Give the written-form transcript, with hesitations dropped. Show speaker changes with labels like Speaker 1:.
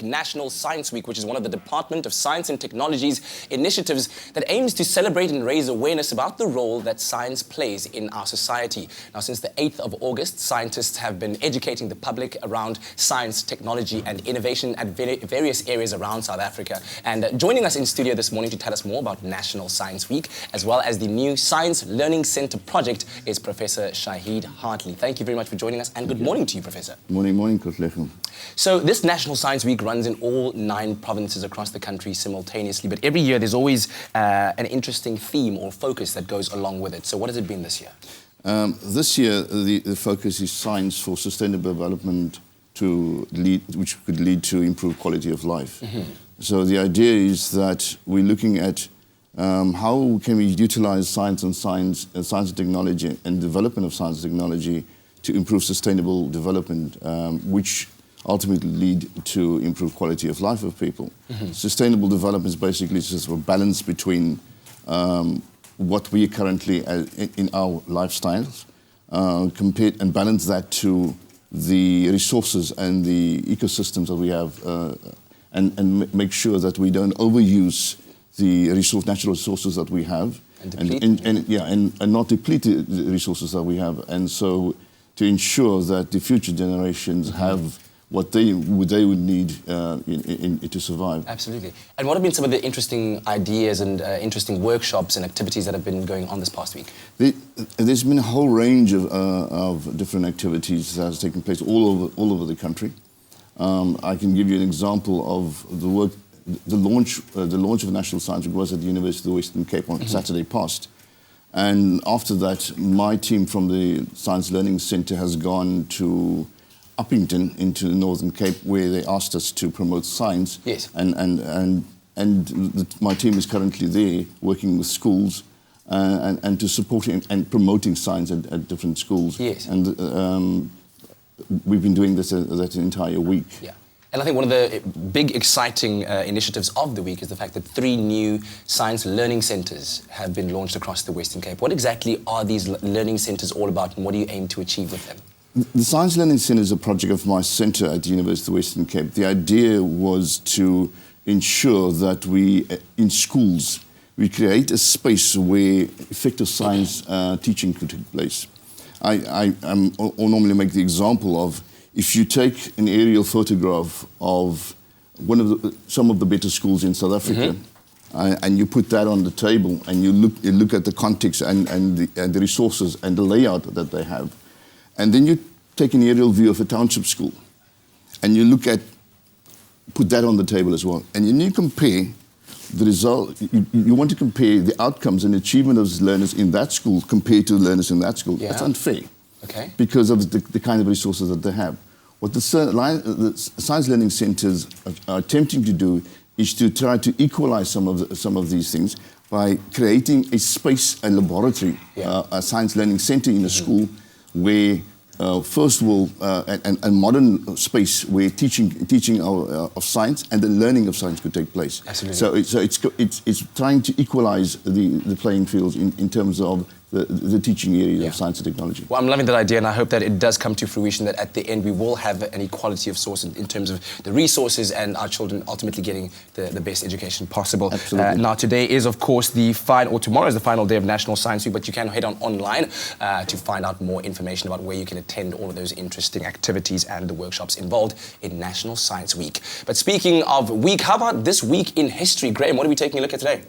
Speaker 1: National Science Week, which is one of the Department of Science and Technology's initiatives that aims to celebrate and raise awareness about the role that science plays in our society. Now, since the 8th of August, scientists have been educating the public around science, technology and innovation at various areas around South Africa. And joining us in studio this morning to tell us more about National Science Week, as well as the new Science Learning Centre project, is Professor Shaheed Hartley. Thank you very much for joining us, and good morning to you, Professor.
Speaker 2: Morning,
Speaker 1: So this National Science Week runs in all 9 provinces across the country simultaneously, but every year there's always an interesting theme or focus that goes along with it. So what has it been this year?
Speaker 2: This year, the focus is science for sustainable development which could lead to improved quality of life. So the idea is that we're looking at how can we utilize science and technology and development of science and technology to improve sustainable development, which ultimately lead to improved quality of life of people. Sustainable development is basically just a balance between what we are currently in our lifestyles, and balance that to the resources and the ecosystems that we have, and make sure that we don't overuse the natural resources that we have, and not deplete the resources that we have, and so to ensure that the future generations have what they would need to survive.
Speaker 1: Absolutely. And what have been some of the interesting ideas and interesting workshops and activities that have been going on this past week?
Speaker 2: There's been a whole range of different activities that has taken place all over the country. I can give you an example of the launch of National Science Week was at the University of the Western Cape on Saturday past. And after that, my team from the Science Learning Centre has gone to Uppington into the Northern Cape, where they asked us to promote science.
Speaker 1: Yes.
Speaker 2: And my team is currently there working with schools and to supporting and promoting science at different schools.
Speaker 1: Yes.
Speaker 2: And we've been doing this that entire week.
Speaker 1: Yeah. And I think one of the big exciting initiatives of the week is the fact that 3 new science learning centres have been launched across the Western Cape. What exactly are these learning centres all about, and what do you aim to achieve with them?
Speaker 2: The Science Learning Centre is a project of my centre at the University of the Western Cape. The idea was to ensure that in schools, we create a space where effective science teaching could take place. I normally make the example of, if you take an aerial photograph of some of the better schools in South Africa, and you put that on the table, and you look at the context and the resources and the layout that they have, and then you take an aerial view of a township school, and you put that on the table as well, and then you compare the result. You want to compare the outcomes and achievement of learners in that school compared to learners in that school. Yeah. That's unfair.
Speaker 1: Okay.
Speaker 2: Because of the kind of resources that they have. What the Science Learning Centres are attempting to do is to try to equalize some of these things by creating a space, a laboratory, a science learning centre in a school where, first of all, a modern space where teaching of science and the learning of science could take place.
Speaker 1: Absolutely.
Speaker 2: So it's trying to equalize the playing fields in terms of the teaching area of science and technology.
Speaker 1: Well, I'm loving that idea, and I hope that it does come to fruition, that at the end we will have an equality of source in terms of the resources and our children ultimately getting the best education possible.
Speaker 2: Absolutely.
Speaker 1: Now, today is, of course, tomorrow is the final day of National Science Week, but you can head online to find out more information about where you can attend all of those interesting activities and the workshops involved in National Science Week. But speaking of week, how about this week in history? Graham, what are we taking a look at today?